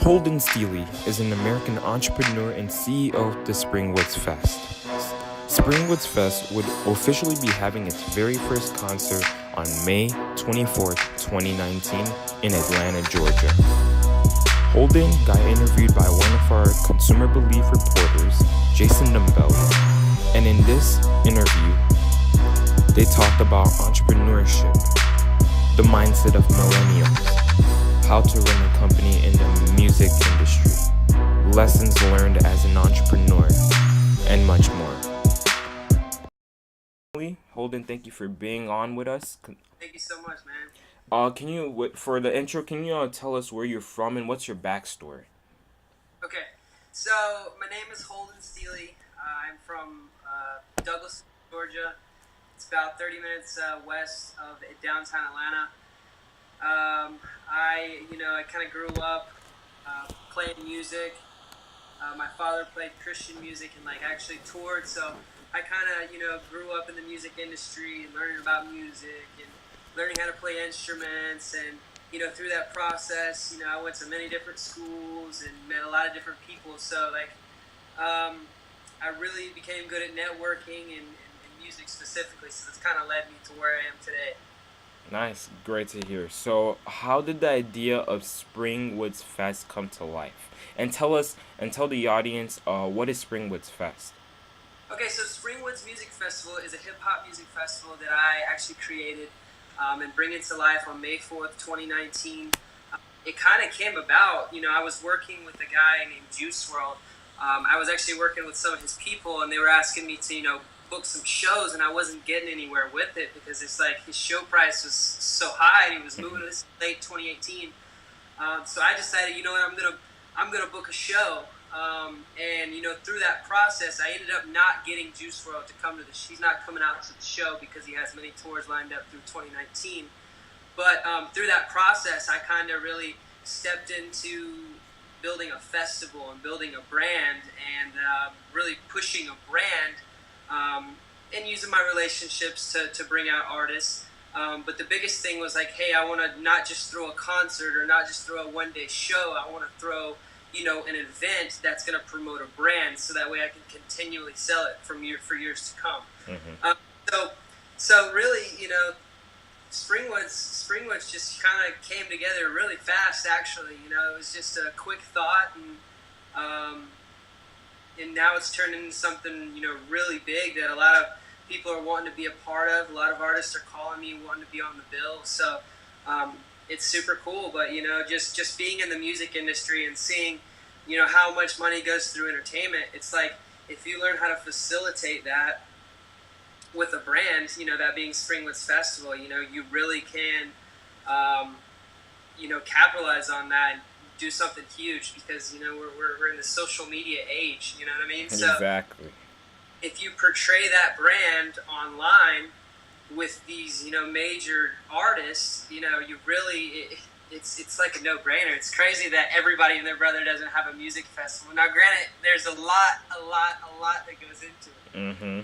Holden Steely is an American entrepreneur and CEO of the Springwoods Fest. Springwoods Fest would officially be having its very first concert on May 24th, 2019 in Atlanta, Georgia. Holden got interviewed by one of our Consumer Belief reporters, Jayson Dombele, and in this interview, they talked about entrepreneurship, the mindset of millennials, how to run a company in the music industry, lessons learned as an entrepreneur, and much more. Holden, thank you for being on with us. Thank you so much, man. For the intro, can you tell us where you're from and what's your backstory? Okay, so my name is Holden Steely. I'm from Douglas, Georgia. It's about 30 minutes west of downtown Atlanta. I kind of grew up playing music. My father played Christian music and actually toured, so I kind of grew up in the music industry and learning about music and learning how to play instruments. And through that process, I went to many different schools and met a lot of different people. So I really became good at networking and music specifically. So that's kind of led me to where I am today. Nice, great to hear. So, how did the idea of Springwoods Fest come to life? And tell the audience, what is Springwoods Fest? Okay, so Springwoods Music Festival is a hip-hop music festival that I actually created and bring it to life on May 4th, 2019. It kind of came about, I was working with a guy named Juice WRLD. I was actually working with some of his people, and they were asking me to, book some shows, and I wasn't getting anywhere with it because it's his show price was so high, and he was moving to this late 2018. So I decided, what, I'm gonna book a show. And through that process, I ended up not getting Juice WRLD to come to he's not coming out to the show because he has many tours lined up through 2019. But through that process, I kind of really stepped into building a festival and building a brand and really pushing a brand and using my relationships to bring out artists. But the biggest thing was hey, I want to not just throw a concert or not just throw a one-day show. I want to throw an event that's going to promote a brand, so that way I can continually sell it for years to come. Mm-hmm. So really, Springwoods just kind of came together really fast. Actually, it was just a quick thought, and now it's turned into something really big that a lot of people are wanting to be a part of. A lot of artists are calling me wanting to be on the bill. So it's super cool. But just being in the music industry and seeing how much money goes through entertainment, it's if you learn how to facilitate that with a brand, that being Springwoods Festival, you really can capitalize on that and do something huge, because we're in the social media age. You know what I mean? Exactly. So if you portray that brand online with these major artists, you really it's like a no-brainer. It's crazy that everybody and their brother doesn't have a music festival. Now, granted, there's a lot that goes into it. Mm-hmm.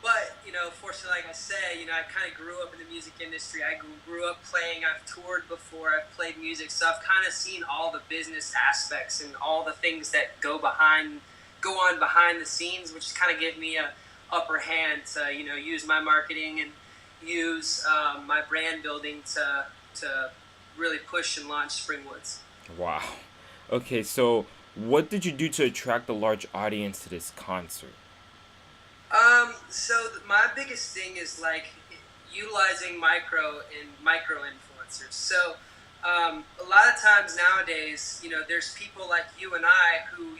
But fortunately, like I said, I kind of grew up in the music industry. I grew up playing. I've toured before. I've played music, so I've kind of seen all the business aspects and all the things that go on behind the scenes, which kind of give me a upper hand to use my marketing and use my brand building to really push and launch Springwoods. Wow. Okay, so what did you do to attract a large audience to this concert? So my biggest thing is utilizing micro influencers. So a lot of times nowadays, there's people like you and I who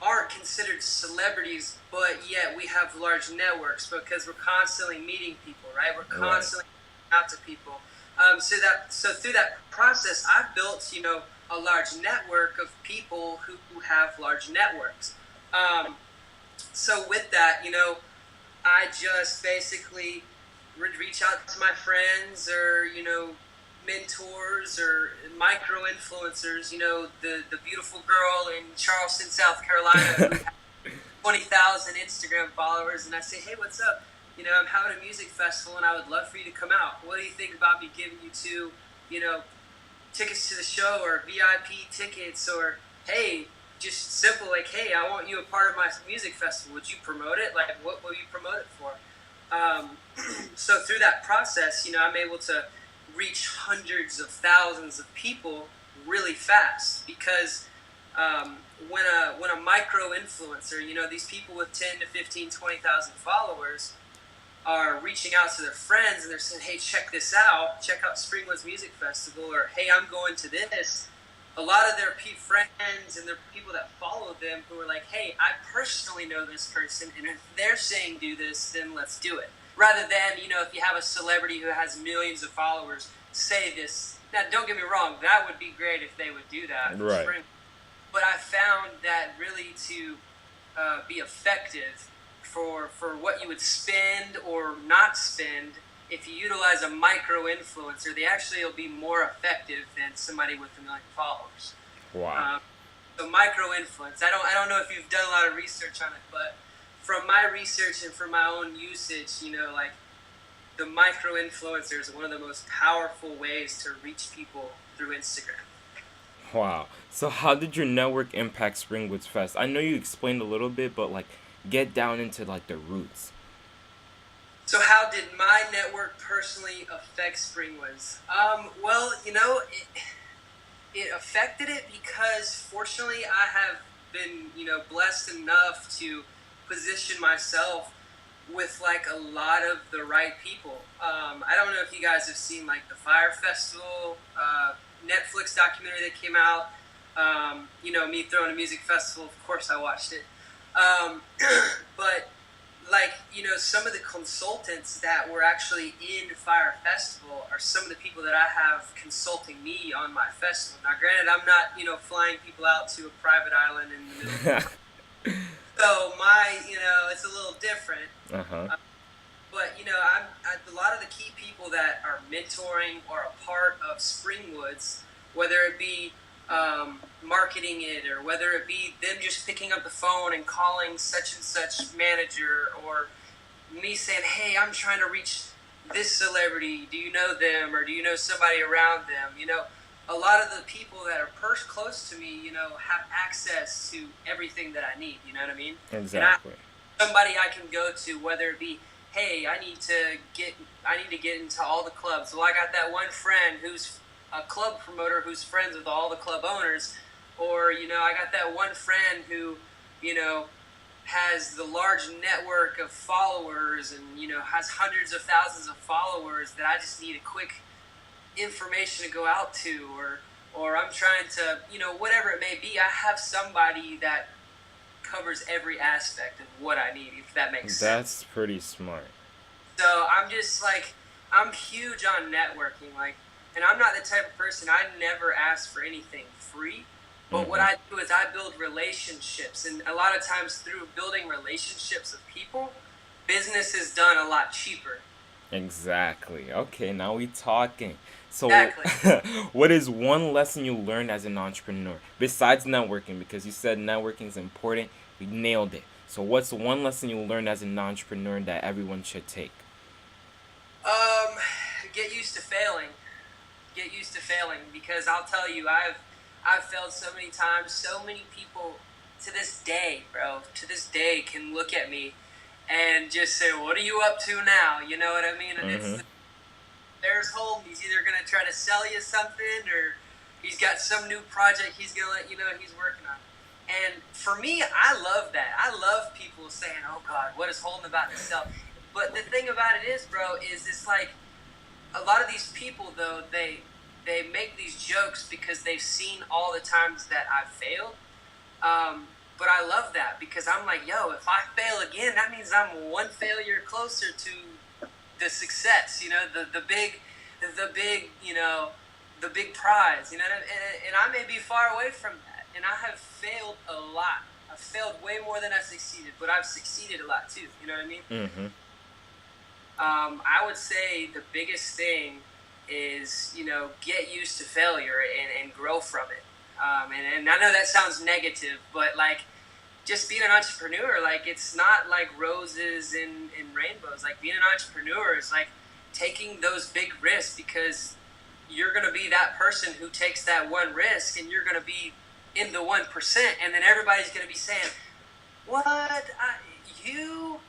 aren't considered celebrities, but yet we have large networks because we're constantly meeting people, right? We're constantly out to people. So through that process, I've built a large network of people who have large networks. So with that, I just basically reach out to my friends or mentors or micro influencers. The beautiful girl in Charleston, South Carolina, who has 20,000 Instagram followers, and I say, hey, what's up? I'm having a music festival, and I would love for you to come out. What do you think about me giving you two tickets to the show or VIP tickets, or hey, just simple like, hey, I want you a part of my music festival. Would you promote it? Like, what will you promote it for? So through that process, I'm able to reach hundreds of thousands of people really fast, because when a micro influencer, these people with 10 to 15, 20,000 followers are reaching out to their friends and they're saying, hey, check this out, check out Springwoods Music Festival, or hey, I'm going to this. A lot of their friends and their people that follow them who are like, hey, I personally know this person, and if they're saying do this, then let's do it. Rather than, if you have a celebrity who has millions of followers say this. Now, don't get me wrong, that would be great if they would do that. Right. But I found that really to be effective for what you would spend or not spend, if you utilize a micro influencer, they actually will be more effective than somebody with 1 million followers. Wow. So micro influence. I don't know if you've done a lot of research on it, but from my research and from my own usage, like the micro influencer is one of the most powerful ways to reach people through Instagram. Wow. So how did your network impact Springwoods Fest? I know you explained a little bit, but like get down into like the roots. So how did my network personally affect Springwoods? Well, it affected it because fortunately I have been, blessed enough to position myself with like a lot of the right people. I don't know if you guys have seen like the Fire Festival, Netflix documentary that came out. Me throwing a music festival, of course I watched it. But like, some of the consultants that were actually in Fire Festival are some of the people that I have consulting me on my festival. Now, granted, I'm not, flying people out to a private island in the middle. So it's a little different. Uh-huh. But, I'm a lot of the key people that are mentoring or a part of Springwoods, whether it be marketing it, or whether it be them just picking up the phone and calling such and such manager, or me saying, hey, I'm trying to reach this celebrity, do you know them, or do you know somebody around them? A lot of the people that are close to me, have access to everything that I need, you know what I mean? Exactly. And somebody I can go to, whether it be, hey, I need to get into all the clubs. Well, I got that one friend who's a club promoter who's friends with all the club owners, or I got that one friend who has the large network of followers and has hundreds of thousands of followers that I just need a quick information to go out to, or I'm trying to whatever it may be. I have somebody that covers every aspect of what I need, if that makes sense. That's pretty smart. So I'm just like, I'm huge on networking, like. And I'm not the type of person, I never ask for anything free. But what I do is I build relationships. And a lot of times through building relationships with people, business is done a lot cheaper. Exactly. Okay, now we talking. So Exactly. what is one lesson you learned as an entrepreneur besides networking? Because you said networking is important. We nailed it. So what's one lesson you learned as an entrepreneur that everyone should take? Get used to failing. Get used to failing, because I'll tell you, I've failed so many times. So many people to this day, can look at me and just say, what are you up to now? You know what I mean? And there's Holden. He's either going to try to sell you something, or he's got some new project he's going to let you know he's working on. And for me, I love that. I love people saying, oh God, what is Holden about to sell? But the thing about it is, bro, is it's like, a lot of these people, though, they make these jokes because they've seen all the times that I've failed. But I love that, because I'm like, yo, if I fail again, that means I'm one failure closer to the success. The big prize. And I may be far away from that. And I have failed a lot. I've failed way more than I succeeded, but I've succeeded a lot too. You know what I mean? Mm-hmm. I would say the biggest thing is, get used to failure and grow from it. And I know that sounds negative, but like, just being an entrepreneur, like, it's not like roses and rainbows. Like, being an entrepreneur is like taking those big risks, because you're going to be that person who takes that one risk, and you're going to be in the 1%, and then everybody's going to be saying, what? You?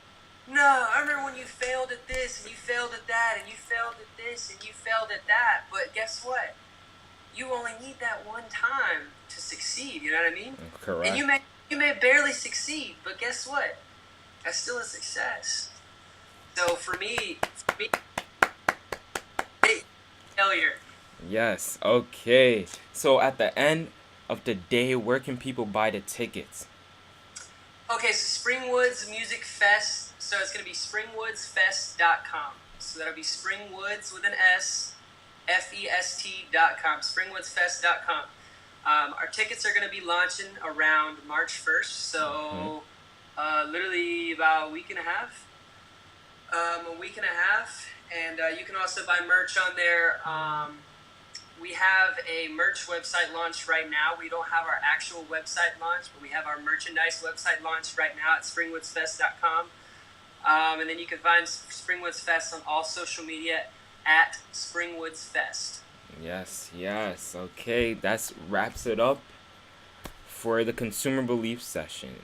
No, I remember when you failed at this, and you failed at that, and you failed at this, and you failed at that. But guess what? You only need that one time to succeed. You know what I mean? Correct. And you may barely succeed, but guess what? That's still a success. So for me, failure. Yes. Okay. So at the end of the day, where can people buy the tickets? Okay, so Springwoods Music Fest. So it's going to be springwoodsfest.com. So that'll be Springwoods with an S, FEST.com, springwoodsfest.com. Our tickets are going to be launching around March 1st, so literally about a week and a half. And you can also buy merch on there. We have a merch website launched right now. We don't have our actual website launched, but we have our merchandise website launched right now at springwoodsfest.com. And then you can find Springwoods Fest on all social media at Springwoods Fest. Yes. Okay, that wraps it up for the consumer belief session.